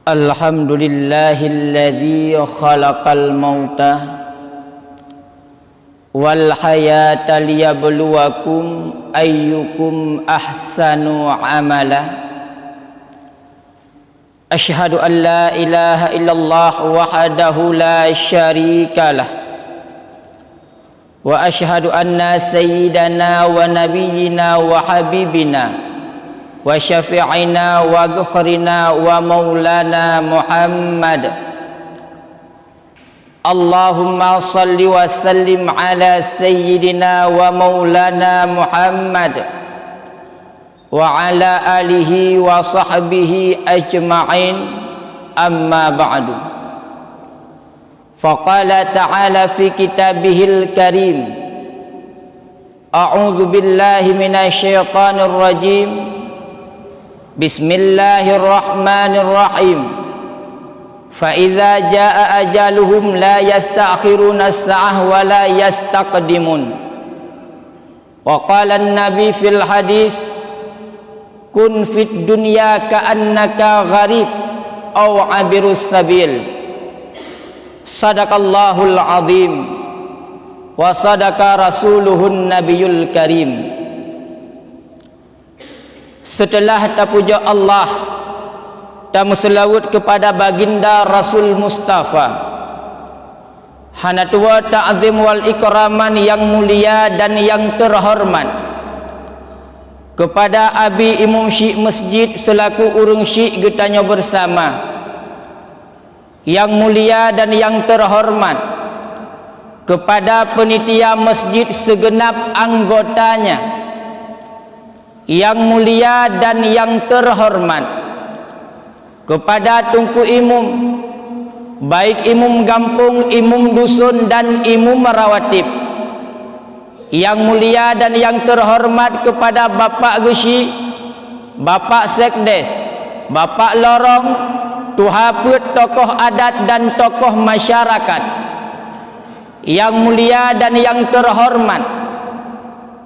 Alhamdulillahilladzi khalaqal mauta wal hayata liyabluwakum ayyukum ahsanu amala. Asyhadu an la ilaha illallah wahdahu la syarikalah wa asyhadu anna sayyidana wa nabiyyina wa habibina wa syafi'ina wa dhukhrina wa maulana Muhammad. Allahumma salli wa sallim ala sayyidina wa maulana Muhammad wa ala alihi wa sahbihi ajma'in, amma ba'du. Faqala ta'ala fi kitabihil karim, a'udzu billahi minasy syaithanir rajim. Bismillahirrahmanirrahim. Fa idza jaa ajaluhum la yasta'khiruna as-sa'ah wa la yastaqdimun. Wa qala an-nabi fil hadis, kun fid dunya ka'annaka gharib aw 'abirus sabil. Sadaqallahul azim wa sadaqa rasuluhun nabiyul karim. Setelah terpuja Allah dan selawat kepada baginda Rasul Mustafa, hanatua ta'zim wal ikraman yang mulia dan yang terhormat kepada Abi Imam Syekh Masjid selaku urang Syekh getanya bersama, yang mulia dan yang terhormat kepada penitia masjid segenap anggotanya, yang mulia dan yang terhormat kepada Tunku Imum, baik imum kampung, imum dusun dan imum rawatib, yang mulia dan yang terhormat kepada Bapak Gesi, Bapak Sekdes, Bapak Lorong, Tuhaput, tokoh adat dan tokoh masyarakat, yang mulia dan yang terhormat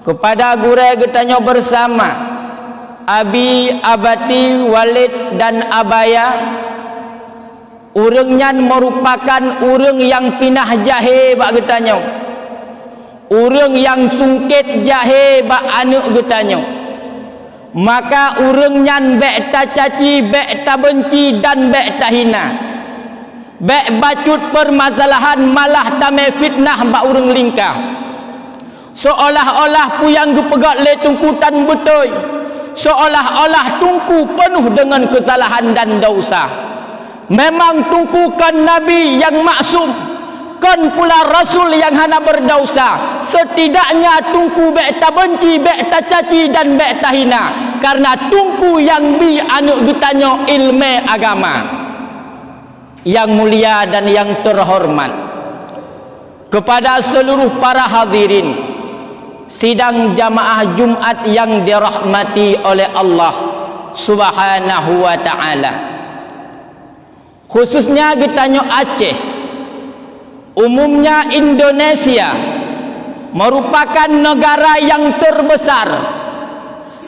kepada gure getanya bersama, Abi, Abati, Walid dan Abaya. Urangnya merupakan urang yang pinah jahe bak getanya, urang yang sungkit jahe bak anak getanya. Maka urangnya bek ta caci, bek ta benci dan bek ta hina, bek bacut permasalahan, malah tame fitnah bak urang lingkah. Seolah-olah puyang gepegak le tungkutan betul, seolah-olah tungku penuh dengan kesalahan dan dosa. Memang tungku kan Nabi yang maksum, kan pula Rasul yang hana berdosa. Setidaknya tungku bek ta benci, bek ta caci dan bek ta hina, karena tungku yang bi anu getanya ilmu agama. Yang mulia dan yang terhormat kepada seluruh para hadirin sidang jamaah Jumat yang dirahmati oleh Allah Subhanahu wa ta'ala, khususnya getanya Aceh, umumnya Indonesia merupakan negara yang terbesar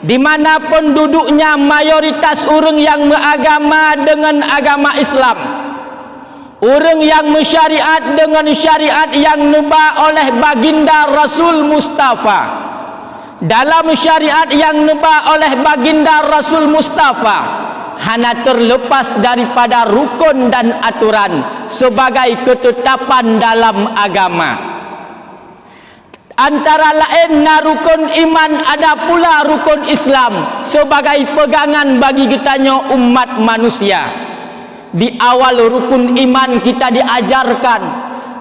di mana penduduknya mayoritas orang yang beragama dengan agama Islam, orang yang mensyariat dengan syariat yang nuba oleh baginda Rasul Mustafa. Dalam syariat yang nuba oleh baginda Rasul Mustafa hana terlepas daripada rukun dan aturan sebagai ketetapan dalam agama. Antara lain rukun iman, ada pula rukun Islam sebagai pegangan bagi kitanya umat manusia. Di awal rukun iman kita diajarkan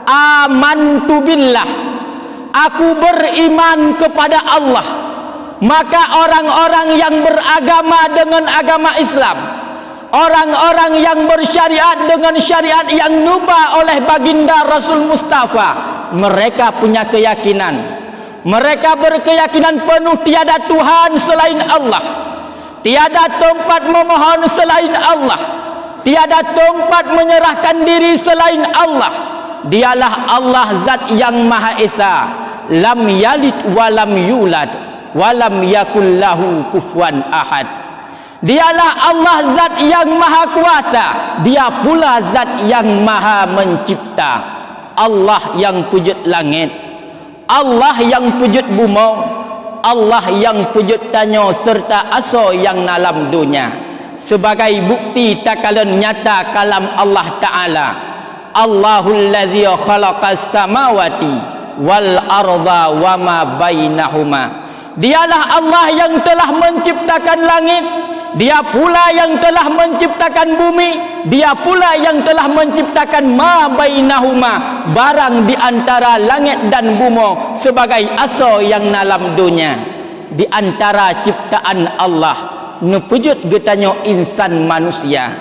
amantu billah, aku beriman kepada Allah. Maka orang-orang yang beragama dengan agama Islam, orang-orang yang bersyariat dengan syariat yang nuba oleh baginda Rasul Mustafa, mereka punya keyakinan, mereka berkeyakinan penuh tiada Tuhan selain Allah, tiada tempat memohon selain Allah, tiada tempat menyerahkan diri selain Allah. Dialah Allah zat yang Maha Esa, lam yalid walam yulad walam yakul lahu kufuwan ahad. Dialah Allah zat yang maha kuasa, dia pula zat yang maha mencipta. Allah yang pujud langit, Allah yang pujud bumi, Allah yang pujud tanyo serta aso yang dalam dunia. Sebagai bukti takalan nyata kalam Allah Ta'ala, Allahul ladzi khalaqas samawati wal arda wa ma bainahuma. Dialah Allah yang telah menciptakan langit, dia pula yang telah menciptakan bumi, dia pula yang telah menciptakan ma bainahuma, barang di antara langit dan bumi sebagai aso yang dalam dunia. Di antara ciptaan Allah nepujud getanyo insan manusia.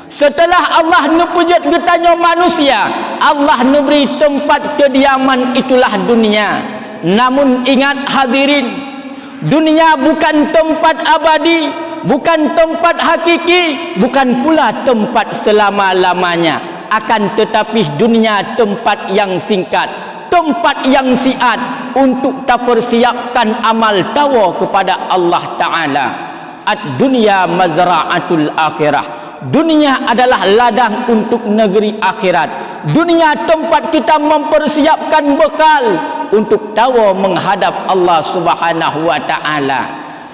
Setelah Allah nepujud getanyo manusia, Allah neberi tempat kediaman, itulah dunia. Namun ingat hadirin, dunia bukan tempat abadi, bukan tempat hakiki, bukan pula tempat selama-lamanya. Akan tetapi dunia tempat yang singkat, tempat yang siat untuk tak persiapkan amal tawa kepada Allah Ta'ala. Ad-dunya mazra'atul akhirah. Dunia adalah ladang untuk negeri akhirat. Dunia tempat kita mempersiapkan bekal untuk tawa menghadap Allah Subhanahu wa Ta'ala.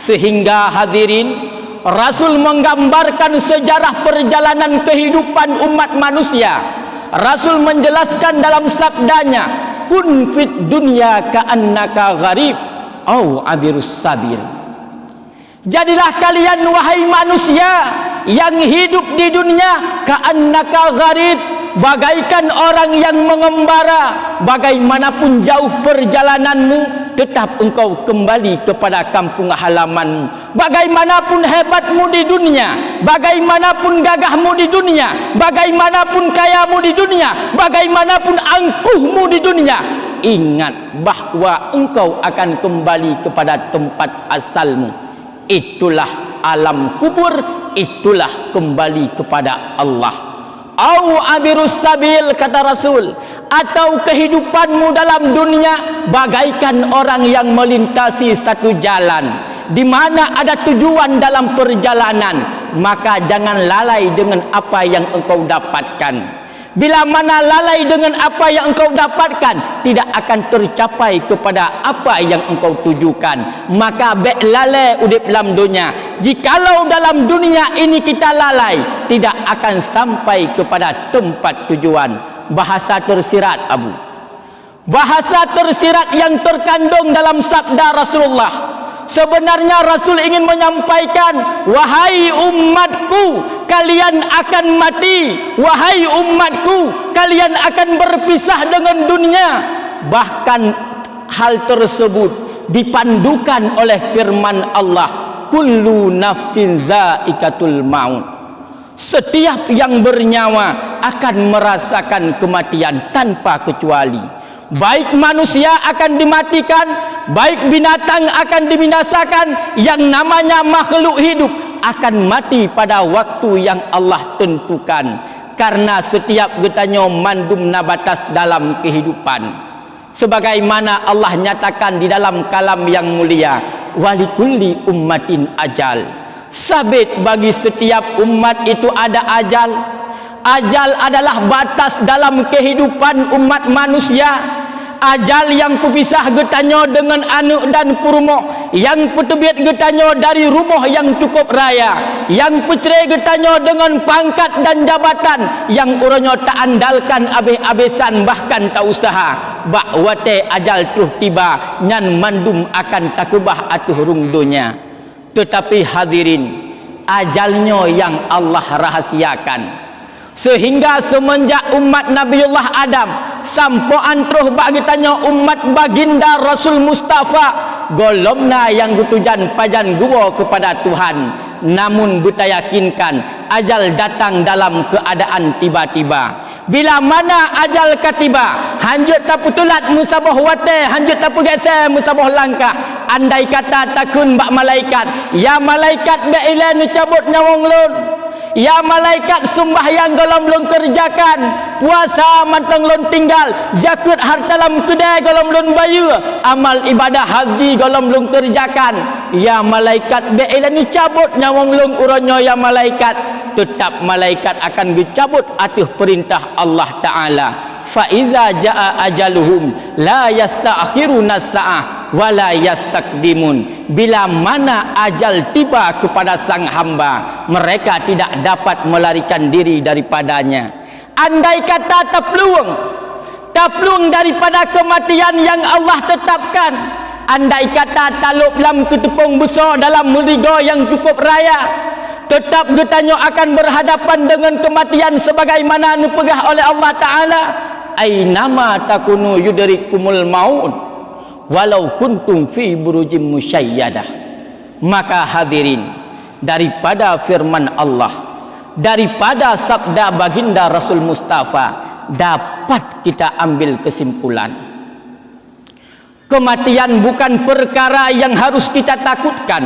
Sehingga hadirin, Rasul menggambarkan sejarah perjalanan kehidupan umat manusia. Rasul menjelaskan dalam sabdanya, kun fit dunya ka'annaka gharib au abirus sabil. Jadilah kalian wahai manusia yang hidup di dunia ka'annaka gharib, bagaikan orang yang mengembara. Bagaimanapun jauh perjalananmu, tetap engkau kembali kepada kampung halamanmu. Bagaimanapun hebatmu di dunia, bagaimanapun gagahmu di dunia, bagaimanapun kayamu di dunia, bagaimanapun angkuhmu di dunia, ingat bahwa engkau akan kembali kepada tempat asalmu. Itulah alam kubur, itulah kembali kepada Allah. Au abirus sabil, kata Rasul, atau kehidupanmu dalam dunia bagaikan orang yang melintasi satu jalan di mana ada tujuan dalam perjalanan. Maka jangan lalai dengan apa yang engkau dapatkan. Bila mana lalai dengan apa yang engkau dapatkan, tidak akan tercapai kepada apa yang engkau tujukan. Maka bek lalai udip dalam dunia. Jikalau dalam dunia ini kita lalai, tidak akan sampai kepada tempat tujuan. Bahasa tersirat, Abu, bahasa tersirat yang terkandung dalam sabda Rasulullah. Sebenarnya Rasul ingin menyampaikan, wahai umatku, kalian akan mati. Wahai umatku, kalian akan berpisah dengan dunia. Bahkan hal tersebut dipandukan oleh firman Allah, kullu nafsin zaikatul maut. Setiap yang bernyawa akan merasakan kematian tanpa kecuali. Baik manusia akan dimatikan, baik binatang akan dibinasakan. Yang namanya makhluk hidup akan mati pada waktu yang Allah tentukan. Karena setiap getanyo mandum nabatas dalam kehidupan. Sebagaimana Allah nyatakan di dalam kalam yang mulia, walikulli ummatin ajal. Sabit bagi setiap umat itu ada ajal. Ajal adalah batas dalam kehidupan umat manusia. Ajal yang pepisah getanyo dengan anak dan kurmo, yang petebit getanyo dari rumah yang cukup raya, yang pecerai getanyo dengan pangkat dan jabatan, yang uronyo tak andalkan abis-abisan bahkan tak usaha. Bakwate ajal tuh tiba, nyan mandum akan takubah atuh rung dunia. Tetapi hadirin, ajalnya yang Allah rahasiakan. Sehingga semenjak umat Nabiullah Adam sampai antruh bagi tanya umat baginda Rasul Mustafa, golomna yang gutujan pajan gua kepada Tuhan. Namun buta yakinkan ajal datang dalam keadaan tiba-tiba. Bila mana ajal ketiba, hanjut tak putulat musabah wate, hanjut tak pegese musabah langkah. Andai kata takun bak malaikat, ya malaikat be ilan cabut nyawang lun. Ya malaikat sembahyang golom lun kerjakan, puasa manteng lun tinggal, jakut harta dalam kedai golom lun bayu, amal ibadah haji golom lun kerjakan. ya malaikat be'ilani cabut nyawang lung uronyo ya malaikat, tetap malaikat akan dicabut atuh perintah Allah Ta'ala. Fa iza jaa ajaluhum la yasta'khiruna sa'ah wa la yastaqdimun. Bila mana ajal tiba kepada sang hamba, mereka tidak dapat melarikan diri daripadanya. Andai kata terpeluang daripada kematian yang Allah tetapkan, andai kata talup dalam ketepung besar dalam meriga yang cukup raya, tetap getanyo akan berhadapan dengan kematian sebagaimana dipegah oleh Allah Ta'ala. Ainama takunu yudrikumul maut walau kuntum fi burujim musyayyadah. Maka hadirin, daripada firman Allah, daripada sabda baginda Rasul Mustafa, dapat kita ambil kesimpulan, kematian bukan perkara yang harus kita takutkan.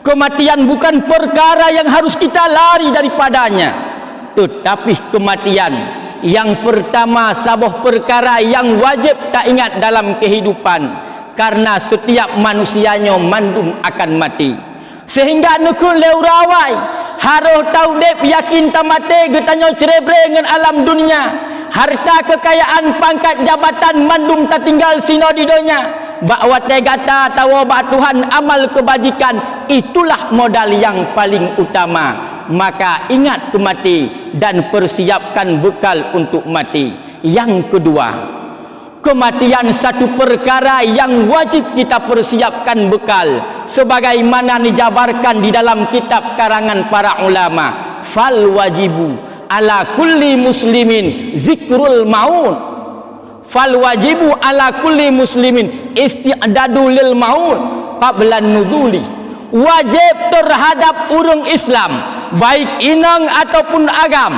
Kematian bukan perkara yang harus kita lari daripadanya. Tetapi kematian yang pertama sabuh perkara yang wajib tak ingat dalam kehidupan, karena setiap manusianya mandum akan mati. Sehingga nukun leurawai haruh tau dep yakin tamate getanyo cerebre dengan alam dunia, harta kekayaan pangkat jabatan mandum tak tinggal sino di dunia. Bak wate gata tawa bak Tuhan amal kebajikan, itulah modal yang paling utama. Maka ingat kemati dan persiapkan bekal untuk mati. Yang kedua, kematian satu perkara yang wajib kita persiapkan bekal, sebagaimana dijabarkan di dalam kitab karangan para ulama. Fal wajibu ala kulli muslimin zikrul maut. Fal wajibu ala kulli muslimin isti'dadu lil maut qabla nuzuli. Wajib terhadap urang Islam, baik inang ataupun agam,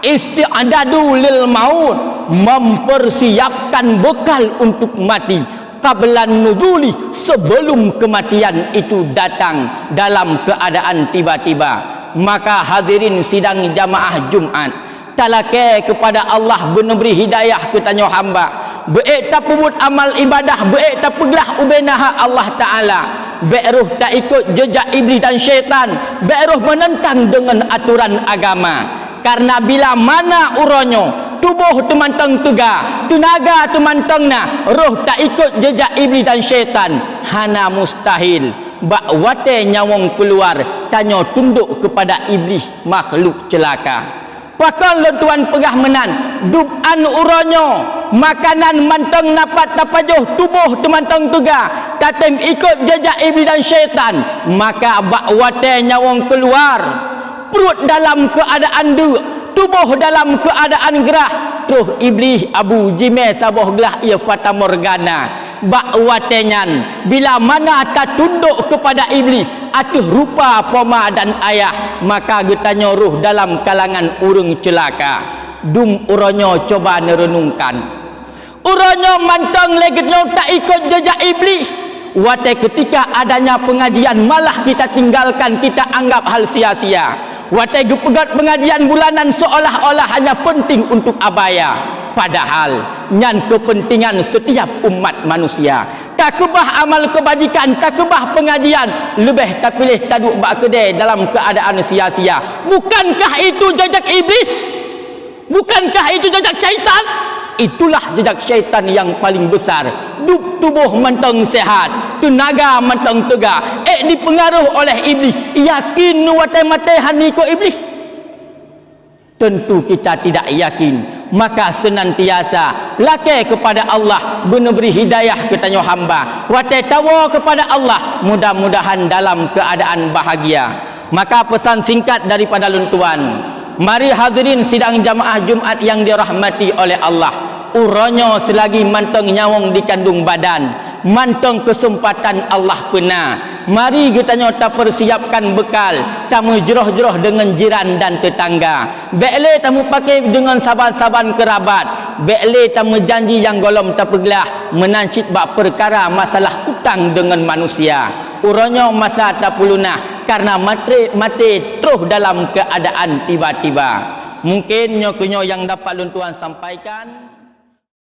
isti'dadu lil maut, mempersiapkan bekal untuk mati qablan nuzuli, sebelum kematian itu datang dalam keadaan tiba-tiba. Maka hadirin sidang jamaah Jumat, talake kepada Allah beneberi hidayah ketanyo hamba, beik tak pebut amal ibadah, beik tak peglah ubenaha Allah Ta'ala, beruh tak ikut jejak iblis dan syaitan, beruh menentang dengan aturan agama. Karena bila mana uronyo tubuh temantang tuga, tenaga temantangna, roh tak ikut jejak iblis dan syaitan, hana mustahil bak wate nyawang keluar tanyo tunduk kepada iblis, makhluk celaka. Pakon lentuan pegah menan dupan uronyo makanan mantang napat tapajuh tubuh temantang tuga, tatem ikut jejak iblis dan syaitan, maka bak wate nyawang keluar, perut dalam keadaan dua, tubuh dalam keadaan gerah, terus iblis abu jime sabuh gelah ia fata morgana. Bak watenyan bila mana tak tunduk kepada iblis atuh rupa poma dan ayah, maka getanyo ruh dalam kalangan urang celaka. Dum uronyo coba nerenungkan, uronyo mantang legetnyo tak ikut jejak iblis. Wate ketika adanya pengajian malah kita tinggalkan, kita anggap hal sia-sia. Wate gepegat pengajian bulanan seolah-olah hanya penting untuk abaya. Padahal nyan kepentingan setiap umat manusia. Tak kebah amal kebajikan, tak kebah pengajian, lebih tak pilih taduk bak kedai dalam keadaan sia-sia. Bukankah itu jejak iblis? Bukankah itu jejak syaitan? Itulah jejak syaitan yang paling besar. Tubuh mentang sehat, tenaga mentang tegak, dipengaruh oleh iblis. Yakin wate-mate hani ko iblis? Tentu kita tidak yakin. Maka senantiasa lake kepada Allah, beneberi hidayah ketanyo hamba, wate tawa kepada Allah, mudah-mudahan dalam keadaan bahagia. Maka pesan singkat daripada luntuan, mari hadirin sidang jamaah Jumat yang dirahmati oleh Allah, uronyo selagi manteng nyawang di kandung badan, manteng kesempatan Allah pena, mari getanyo tak persiapkan bekal, tamu jeroh-jeroh dengan jiran dan tetangga, bekle tamu pakai dengan saban-saban kerabat, bekle tamu janji yang golom tak peglah menancit bak perkara masalah utang dengan manusia. Uronyo masa tak pulunah karena mati terus dalam keadaan tiba-tiba. Mungkin nyo yang dapat luntuan sampaikan.